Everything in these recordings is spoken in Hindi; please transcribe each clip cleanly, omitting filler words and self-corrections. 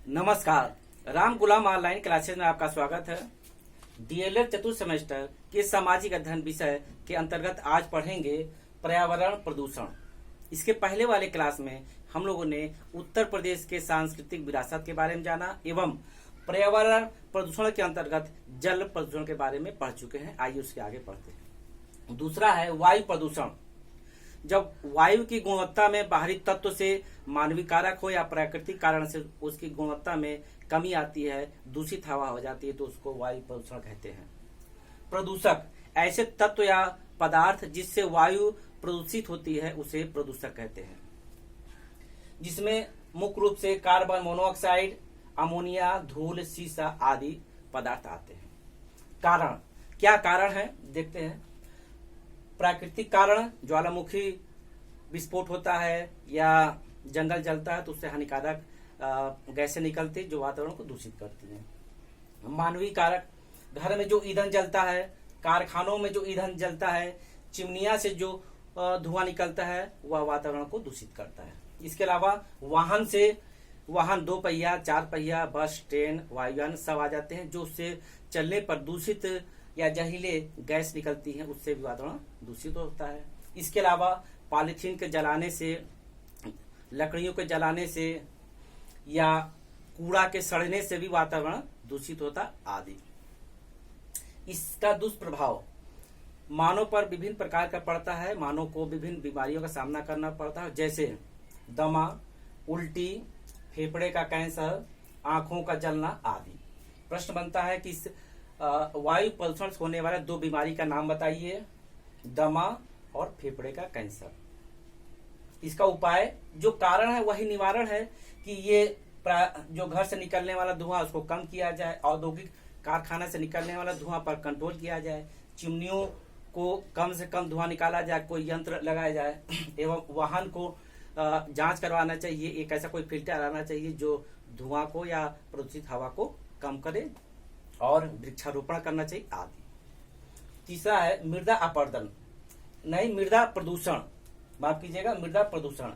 नमस्कार। राम गुलाम ऑनलाइन क्लासेज में आपका स्वागत है। डीएलएड चतुर्थ सेमेस्टर के सामाजिक अध्ययन विषय के अंतर्गत आज पढ़ेंगे पर्यावरण प्रदूषण। इसके पहले वाले क्लास में हम लोगों ने उत्तर प्रदेश के सांस्कृतिक विरासत के बारे में जाना एवं पर्यावरण प्रदूषण के अंतर्गत जल प्रदूषण के बारे में पढ़ चुके हैं। आइए उसके आगे पढ़ते हैं। दूसरा है वायु प्रदूषण। जब वायु की गुणवत्ता में बाहरी तत्व से मानवीय कारक हो या प्राकृतिक कारण से उसकी गुणवत्ता में कमी आती है, दूषित हवा हो जाती है, तो उसको वायु प्रदूषण कहते हैं। प्रदूषक ऐसे तत्व या पदार्थ जिससे वायु प्रदूषित होती है उसे प्रदूषक कहते हैं, जिसमें मुख्य रूप से कार्बन मोनोऑक्साइड, अमोनिया, धूल, सीसा आदि पदार्थ आते हैं। कारण क्या कारण है देखते हैं। प्राकृतिक कारण, ज्वालामुखी विस्फोट होता है या जंगल जलता है तो उससे हानिकारक गैसें निकलती जो वातावरण को दूषित करती हैं। मानवीय कारक, घर में जो ईंधन जलता है, कारखानों में जो ईंधन जलता है, चिमनिया से जो धुआं निकलता है वह वातावरण को दूषित करता है। इसके अलावा वाहन 2 पहिया, 4 पहिया, बस, ट्रेन, वायुयान सब आ जाते हैं जो उससे चलने पर दूषित या जहरीले गैस निकलती है, उससे भी वातावरण दूषित होता है। इसके अलावा पॉलीथीन के जलाने से, लकड़ियों के जलाने से या कूड़ा के सड़ने से भी वातावरण दूषित होता आदि। इसका दुष्प्रभाव मानव पर विभिन्न प्रकार का पड़ता है। मानव को विभिन्न बीमारियों का सामना करना पड़ता है, जैसे दमा, उल्टी, फेफड़े का कैंसर, आंखों का जलना आदि। प्रश्न बनता है कि वायु प्रदूषण से होने वाले 2 बीमारी का नाम बताइए, दमा और फेफड़े का कैंसर। इसका उपाय, जो कारण है वही निवारण है कि ये जो घर से निकलने वाला धुआं उसको कम किया जाए, औद्योगिक कारखाना से निकलने वाला धुआं पर कंट्रोल किया जाए, चिमनियों को कम से कम धुआं निकाला जाए, कोई यंत्र लगाया जाए एवं वाहन को जांच करवाना चाहिए। एक ऐसा कोई फिल्टर आना चाहिए जो धुआं को या प्रदूषित हवा को कम करे, और वृक्षारोपण करना चाहिए आदि। तीसरा है मृदा अपरदन, नहीं मृदा प्रदूषण, माफ कीजिएगा, मृदा प्रदूषण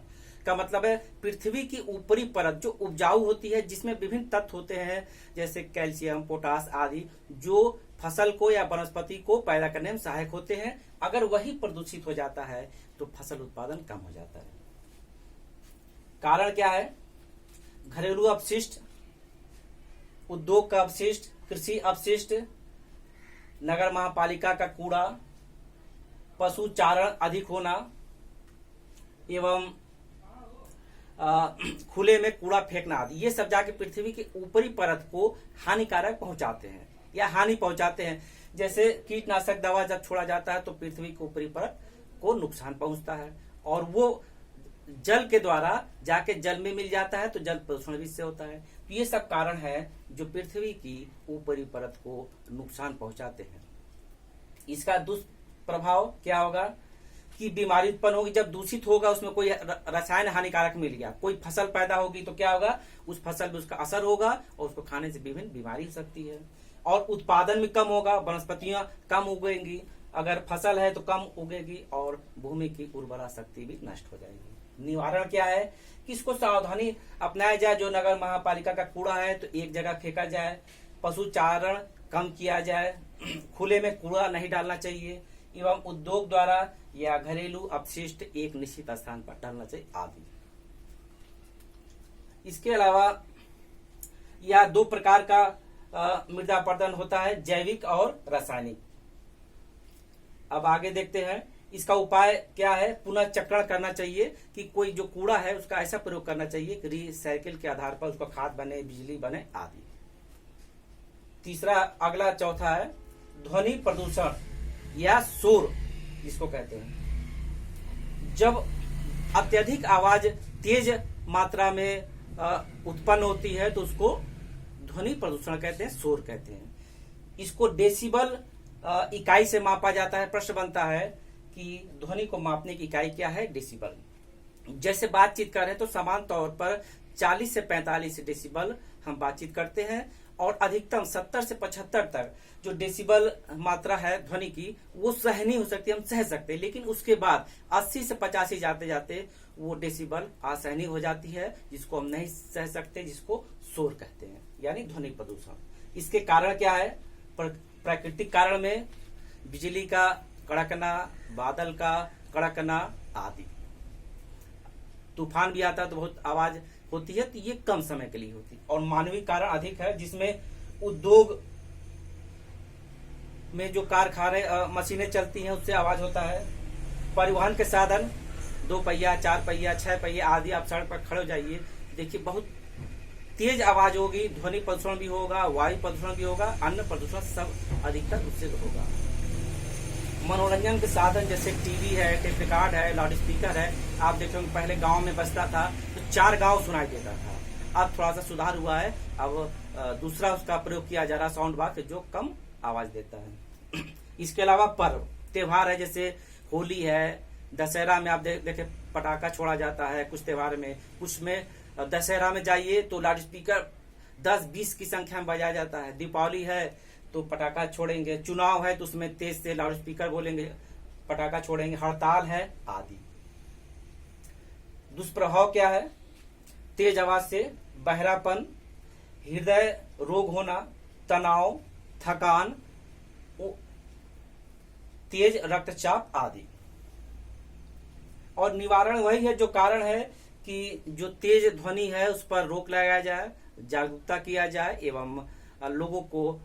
का मतलब है पृथ्वी की ऊपरी परत जो उपजाऊ होती है, जिसमें विभिन्न तत्व होते हैं जैसे कैल्शियम, पोटास आदि, जो फसल को या वनस्पति को पैदा करने में सहायक होते हैं। अगर वही प्रदूषित हो जाता है तो फसल उत्पादन कम हो जाता है। कारण क्या है? घरेलू अपशिष्ट, उद्योग का अपशिष्ट, कृषि अपशिष्ट, नगर महापालिका का कूड़ा, पशु चारण अधिक होना एवं खुले में कूड़ा फेंकना आदि, ये सब जाके पृथ्वी की ऊपरी परत को हानिकारक पहुंचाते हैं या हानि पहुंचाते हैं। जैसे कीटनाशक दवा जब छोड़ा जाता है तो पृथ्वी की ऊपरी परत को नुकसान पहुंचता है और वो जल के द्वारा जाके जल में मिल जाता है तो जल प्रदूषण भी इससे होता है। तो ये सब कारण है जो पृथ्वी की ऊपरी परत को नुकसान पहुंचाते हैं। इसका दुष्प्रभाव क्या होगा कि बीमारी उत्पन्न होगी। जब दूषित होगा, उसमें कोई रसायन हानिकारक मिल गया, कोई फसल पैदा होगी तो क्या होगा, उस फसल में उसका असर होगा और उसको खाने से विभिन्न बीमारी हो सकती है। और उत्पादन भी कम होगा, वनस्पतियां कम उगेंगी, अगर फसल है तो कम उगेगी और भूमि की उर्वरा शक्ति भी नष्ट हो जाएगी। निवारण क्या है कि इसको सावधानी अपनाया जाए। जो नगर महापालिका का कूड़ा है तो एक जगह फेंका जाए, पशु चारण कम किया जाए, खुले में कूड़ा नहीं डालना चाहिए एवं उद्योग द्वारा या घरेलू अपशिष्ट एक निश्चित स्थान पर डालना चाहिए आदि। इसके अलावा यह 2 प्रकार का मृदा अपरदन होता है, जैविक और रासायनिक। अब आगे देखते हैं इसका उपाय क्या है। पुनः चक्रण करना चाहिए कि कोई जो कूड़ा है उसका ऐसा प्रयोग करना चाहिए कि रिसाइकिल के आधार पर उसका खाद बने, बिजली बने आदि। तीसरा, अगला चौथा है ध्वनि प्रदूषण या शोर जिसको कहते हैं। जब अत्यधिक आवाज तेज मात्रा में उत्पन्न होती है तो उसको ध्वनि प्रदूषण कहते हैं, शोर कहते हैं। इसको डेसिबल इकाई से मापा जाता है। प्रश्न बनता है कि ध्वनि को मापने की इकाई क्या है? डेसिबल। जैसे बातचीत कर रहे हैं तो समान तौर पर 40 से 45 डेसिबल हम बातचीत करते हैं, और अधिकतम 70 से 75 तक जो डेसिबल मात्रा है ध्वनि की वो सहनीय हो सकती है, हम सह सकते हैं। लेकिन उसके बाद 80 से 85 जाते जाते वो डेसिबल असहनीय हो जाती है, जिसको हम नहीं सह सकते, जिसको शोर कहते हैं, यानी ध्वनि प्रदूषण। इसके कारण क्या है? प्राकृतिक कारण में बिजली का कड़कना, बादल का कड़कना आदि। तूफान भी आता है तो बहुत आवाज होती है, तो ये कम समय के लिए होती है। और मानवीय कारण अधिक है, जिसमें उद्योग में जो कारखाने मशीनें चलती हैं उससे आवाज होता है। परिवहन के साधन 2 पहिया, 4 पहिया, 6 पहिया आदि, आप सड़क पर खड़े हो जाइए, देखिए बहुत तेज आवाज होगी, ध्वनि प्रदूषण भी होगा, वायु प्रदूषण भी होगा, अन्य प्रदूषण सब अधिकतर उससे होगा। मनोरंजन के साधन जैसे टीवी है, टेप रिकॉर्ड है, लाउड स्पीकर है, आप देखो पहले गांव में बजता था तो 4 गांव सुनाई देता था। अब थोड़ा सा सुधार हुआ है, अब दूसरा उसका प्रयोग किया जा रहा है, साउंड बॉक्स, जो कम आवाज देता है। इसके अलावा पर्व त्योहार है, जैसे होली है, दशहरा में आप देखे पटाखा छोड़ा जाता है कुछ त्योहार में, कुछ में दशहरा में जाइए तो लाउड स्पीकर 10-20 की संख्या में बजाया जाता है। दीपावली है तो पटाखा छोड़ेंगे, चुनाव है तो उसमें तेज से लाउड स्पीकर बोलेंगे, पटाखा छोड़ेंगे, हड़ताल है आदि। दुष्प्रभाव क्या है? तेज आवाज से बहरापन, हृदय रोग होना, तनाव, थकान, तेज रक्तचाप आदि। और निवारण वही है जो कारण है कि जो तेज ध्वनि है उस पर रोक लगाया जाए, जागरूकता किया जाए, एवं लोगों को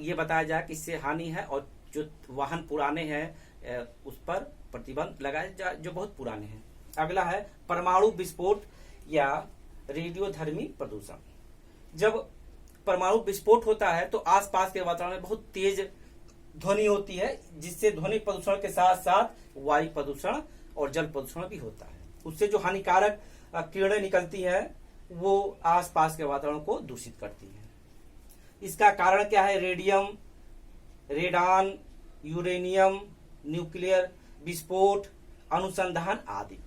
ये बताया जाए कि इससे हानि है, और जो वाहन पुराने हैं उस पर प्रतिबंध लगाया जाए जो बहुत पुराने हैं। अगला है परमाणु विस्फोट या रेडियोधर्मी प्रदूषण। जब परमाणु विस्फोट होता है तो आसपास के वातावरण में बहुत तेज ध्वनि होती है, जिससे ध्वनि प्रदूषण के साथ साथ वायु प्रदूषण और जल प्रदूषण भी होता है। उससे जो हानिकारक किरणें निकलती हैं वो आसपास के वातावरण को दूषित करती हैं। इसका कारण क्या है? रेडियम, रेडान, यूरेनियम, न्यूक्लियर विस्फोट, अनुसंधान आदि।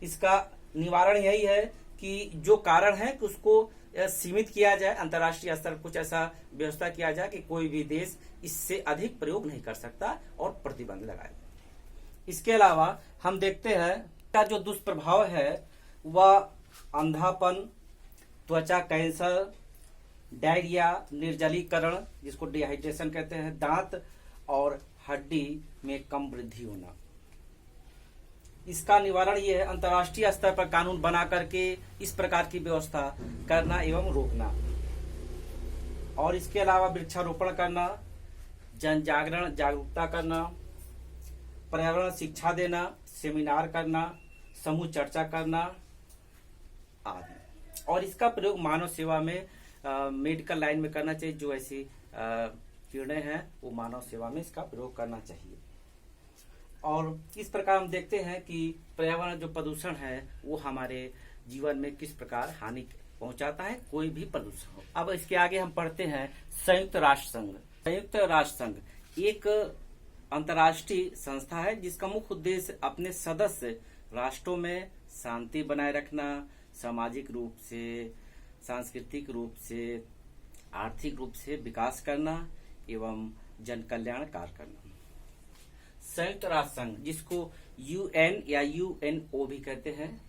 इसका निवारण यही है कि जो कारण है कि उसको सीमित किया जाए, अंतर्राष्ट्रीय स्तर पर कुछ ऐसा व्यवस्था किया जाए कि कोई भी देश इससे अधिक प्रयोग नहीं कर सकता और प्रतिबंध लगाए। इसके अलावा हम देखते हैं का जो दुष्प्रभाव है वह अंधापन, त्वचा कैंसर, डायरिया, निर्जलीकरण जिसको डिहाइड्रेशन कहते हैं, दांत और हड्डी में कम वृद्धि होना। इसका निवारण ये है अंतर्राष्ट्रीय स्तर पर कानून बना करके इस प्रकार की व्यवस्था करना एवं रोकना। और इसके अलावा वृक्षारोपण करना, जन जागरण जागरूकता करना, पर्यावरण शिक्षा देना, सेमिनार करना, समूह चर्चा करना आदि। और इसका प्रयोग मानव सेवा में मेडिकल लाइन में करना चाहिए। जो ऐसी किरणें हैं वो मानव सेवा में इसका प्रयोग करना चाहिए। और इस प्रकार हम देखते हैं कि पर्यावरण जो प्रदूषण है वो हमारे जीवन में किस प्रकार हानि पहुंचाता है, कोई भी प्रदूषण हो। अब इसके आगे हम पढ़ते हैं संयुक्त राष्ट्र संघ। संयुक्त राष्ट्र संघ एक अंतर्राष्ट्रीय संस्था है जिसका मुख्य उद्देश्य अपने सदस्य राष्ट्रों में शांति बनाए रखना, सामाजिक रूप से, सांस्कृतिक रूप से, आर्थिक रूप से विकास करना एवं जन कल्याण कार्य करना। संयुक्त राष्ट्र संघ जिसको यूएन या यूएनओ भी कहते हैं,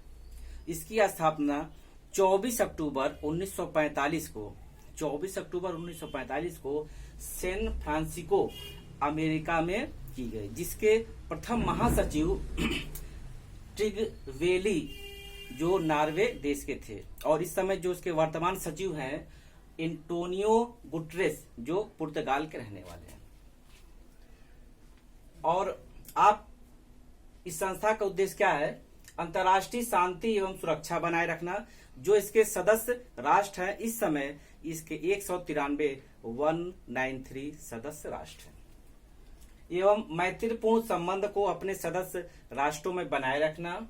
इसकी स्थापना 24 अक्टूबर 1945 को सैन फ्रांसिस्को अमेरिका में की गई, जिसके प्रथम महासचिव ट्रिगवेली जो नॉर्वे देश के थे, और इस समय जो उसके वर्तमान सचिव हैं एंटोनियो गुटरेस जो पुर्तगाल के रहने वाले हैं। और आप इस संस्था का उद्देश्य क्या है? अंतर्राष्ट्रीय शांति एवं सुरक्षा बनाए रखना। जो इसके सदस्य राष्ट्र हैं इस समय इसके 193 सदस्य राष्ट्र हैं, एवं मैत्रीपूर्ण संबंध को अपने सदस्य राष्ट्रों में बनाए रखना,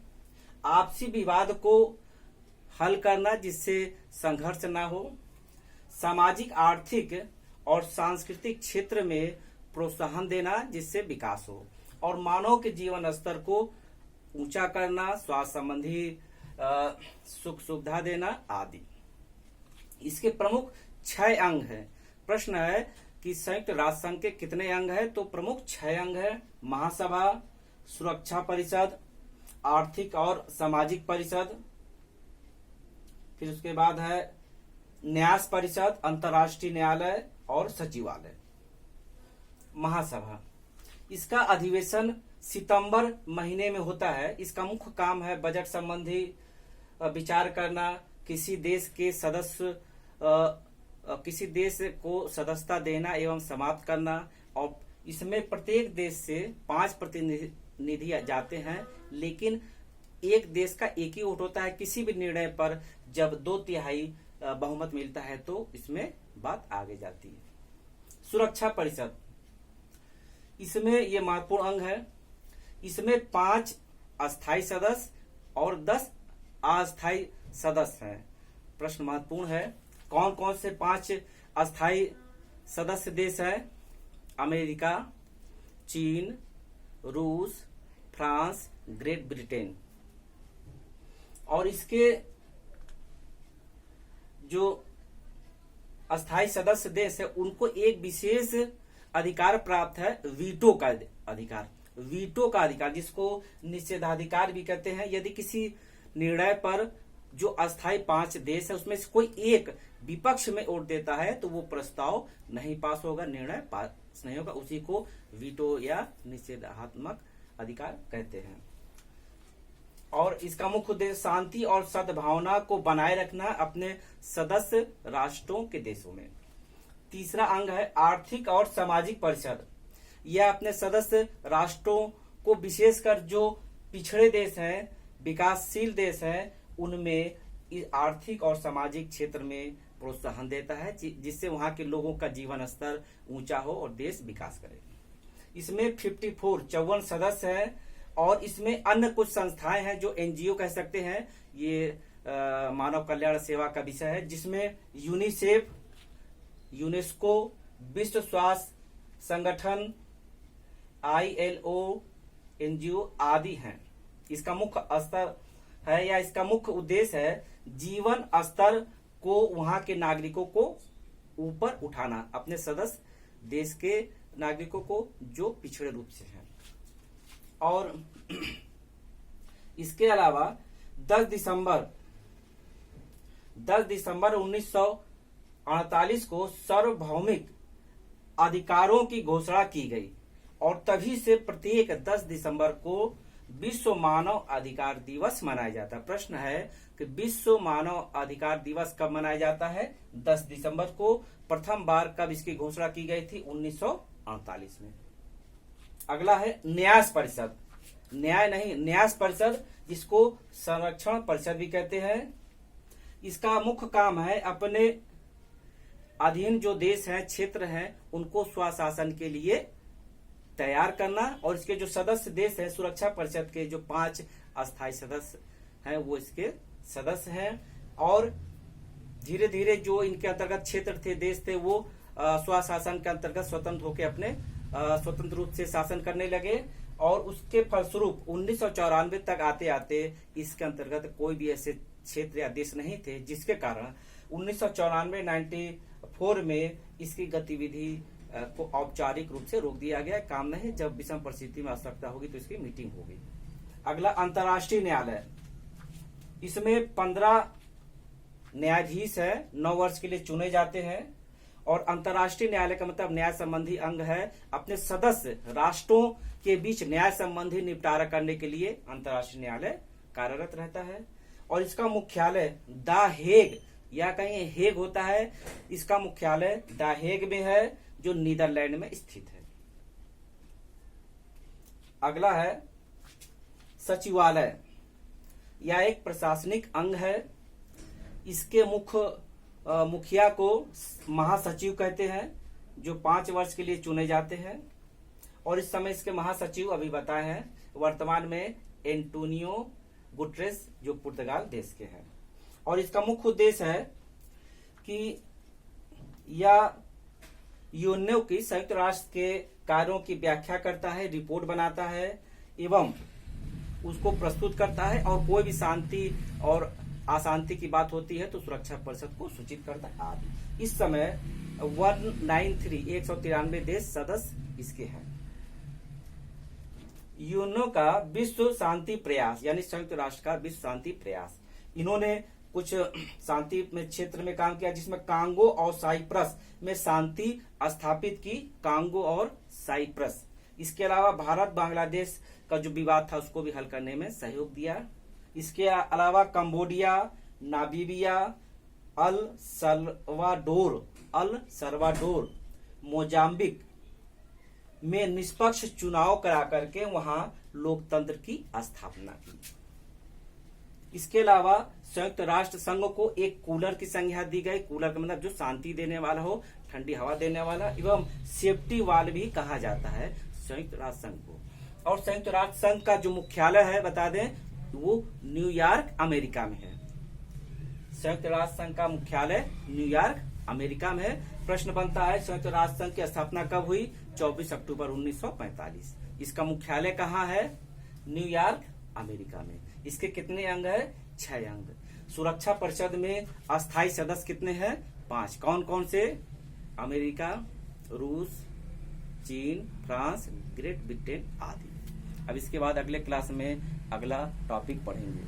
आपसी विवाद को हल करना जिससे संघर्ष ना हो, सामाजिक, आर्थिक और सांस्कृतिक क्षेत्र में प्रोत्साहन देना जिससे विकास हो, और मानव के जीवन स्तर को ऊंचा करना, स्वास्थ्य संबंधी सुख सुविधा देना आदि। इसके प्रमुख 6 अंग हैं। प्रश्न है कि संयुक्त राष्ट्र संघ के कितने अंग है, तो प्रमुख 6 अंग है। महासभा, सुरक्षा परिषद, आर्थिक और सामाजिक परिषद, फिर उसके बाद है न्यास परिषद, अंतर्राष्ट्रीय न्यायालय और सचिवालय। महासभा, इसका अधिवेशन सितंबर महीने में होता है। इसका मुख्य काम है बजट संबंधी विचार करना, किसी देश को सदस्यता देना एवं समाप्त करना, और इसमें प्रत्येक देश से 5 प्रतिनिधि जाते हैं, लेकिन एक देश का एक ही वोट होता है। किसी भी निर्णय पर जब 2/3 बहुमत मिलता है तो इसमें बात आगे जाती है। सुरक्षा परिषद, इसमें ये महत्वपूर्ण अंग है। इसमें 5 अस्थायी सदस्य और 10 अस्थायी सदस्य हैं। प्रश्न महत्वपूर्ण है, कौन कौन से 5 अस्थायी सदस्य देश हैं? अमेरिका, चीन, रूस, फ्रांस, ग्रेट ब्रिटेन। और इसके जो अस्थायी सदस्य देश है उनको एक विशेष अधिकार प्राप्त है, वीटो का अधिकार। वीटो का अधिकार, जिसको निषेधाधिकार भी कहते हैं। यदि किसी निर्णय पर जो अस्थायी 5 देश है उसमें से कोई एक विपक्ष में वोट देता है तो वो प्रस्ताव नहीं पास होगा, निर्णय पास नहीं होगा, उसी को वीटो या निषेधात्मक अधिकार कहते हैं। और इसका मुख्य उद्देश्य शांति और सद्भावना को बनाए रखना अपने सदस्य राष्ट्रों के देशों में। तीसरा अंग है आर्थिक और सामाजिक परिषद। यह अपने सदस्य राष्ट्रों को, विशेषकर जो पिछड़े देश हैं, विकासशील देश हैं, उनमें आर्थिक और सामाजिक क्षेत्र में प्रोत्साहन देता है, जिससे वहां के लोगों का जीवन स्तर ऊंचा हो और देश विकास करे। इसमें 54 सदस्य हैं और इसमें अन्य कुछ संस्थाएं हैं जो एनजीओ कह सकते हैं। ये मानव कल्याण सेवा का विषय है, जिसमें यूनिसेफ, यूनेस्को, विश्व स्वास्थ्य संगठन, ILO एनजीओ आदि हैं। इसका मुख्य स्तर है या इसका मुख्य उद्देश्य है जीवन स्तर को वहां के नागरिकों को ऊपर उठाना, अपने सदस्य देश के नागरिकों को जो पिछड़े रूप से हैं। और इसके अलावा 10 दिसंबर 1948 को सार्वभौमिक अधिकारों की घोषणा की गई और तभी से प्रत्येक 10 दिसंबर को विश्व मानव अधिकार दिवस मनाया जाता है। प्रश्न है कि विश्व मानव अधिकार दिवस कब मनाया जाता है? 10 दिसंबर को। प्रथम बार कब इसकी घोषणा की गई थी? 1948 में। अगला है न्यास परिषद। न्याय नहीं, न्यास परिषद, जिसको संरक्षण परिषद भी कहते हैं। इसका मुख्य काम है अपने अधीन जो देश हैं, क्षेत्र हैं, उनको स्वशासन के लिए तैयार करना। और इसके जो सदस्य देश हैं, सुरक्षा परिषद के जो 5 अस्थायी सदस्य हैं वो इसके सदस्य हैं। और धीरे धीरे जो इनके अंतर्गत क्षेत्र थे, देश थे, वो स्वशासन के अंतर्गत स्वतंत्र होकर अपने स्वतंत्र रूप से शासन करने लगे। और उसके फलस्वरूप 1994 तक आते आते इसके अंतर्गत कोई भी ऐसे क्षेत्र या देश नहीं थे, जिसके कारण 1994 में इसकी गतिविधि को औपचारिक रूप से रोक दिया गया। काम नहीं, जब विषम परिस्थिति में आवश्यकता होगी तो इसकी मीटिंग होगी। अगला अंतर्राष्ट्रीय न्यायालय। इसमें 15 न्यायाधीश है, 9 वर्ष के लिए चुने जाते हैं। और अंतर्राष्ट्रीय न्यायालय का मतलब न्याय संबंधी अंग है। अपने सदस्य राष्ट्रों के बीच न्याय संबंधी निपटारा करने के लिए अंतर्राष्ट्रीय न्यायालय कार्यरत रहता है। और इसका मुख्यालय द हेग या कहीं हेग होता है, इसका मुख्यालय द हेग में है, जो नीदरलैंड में स्थित है। अगला है सचिवालय। यह एक प्रशासनिक अंग है। इसके मुखिया को महासचिव कहते हैं, जो 5 वर्ष के लिए चुने जाते हैं। और इस समय इसके महासचिव अभी बताए हैं वर्तमान में एंटोनियो गुटेरेस, जो पुर्तगाल देश के हैं। और इसका मुख्य उद्देश्य है कि यह यूएनओ की संयुक्त राष्ट्र के कार्यों की व्याख्या करता है, रिपोर्ट बनाता है एवं उसको प्रस्तुत करता है, और कोई भी शांति और अशांति की बात होती है तो सुरक्षा परिषद को सूचित करता है आदि। इस समय 193 देश सदस्य इसके हैं। यूएनओ का विश्व शांति प्रयास यानी संयुक्त राष्ट्र का विश्व शांति प्रयास, इन्होंने कुछ शांति में क्षेत्र में काम किया, जिसमें कांगो और साइप्रस में शांति स्थापित की। कांगो और साइप्रस। इसके अलावा भारत बांग्लादेश का जो विवाद था उसको भी हल करने में सहयोग दिया। इसके अलावा Cambodia, Namibia, El Salvador, Mozambique में निष्पक्ष चुनाव करा करके वहां लोकतंत्र की स्थापना की। इसके अलावा संयुक्त राष्ट्र संघ को एक कूलर की संज्ञा दी गई। कूलर का मतलब जो शांति देने वाला हो, ठंडी हवा देने वाला, एवं सेफ्टी वाल भी कहा जाता है संयुक्त राष्ट्र संघ को। और संयुक्त राष्ट्र संघ का जो मुख्यालय है बता दें, वो न्यूयॉर्क अमेरिका में है। संयुक्त राष्ट्र संघ का मुख्यालय न्यूयॉर्क अमेरिका में है। प्रश्न बनता है संयुक्त राष्ट्र संघ की स्थापना कब हुई? 24 अक्टूबर 1945। इसका मुख्यालय कहाँ है? न्यूयॉर्क अमेरिका में। इसके कितने अंग है? 6 अंग। सुरक्षा परिषद में अस्थायी सदस्य कितने हैं? 5। कौन कौन से? अमेरिका, रूस, चीन, फ्रांस, ग्रेट ब्रिटेन आदि। अब इसके बाद अगले क्लास में अगला टॉपिक पढ़ेंगे।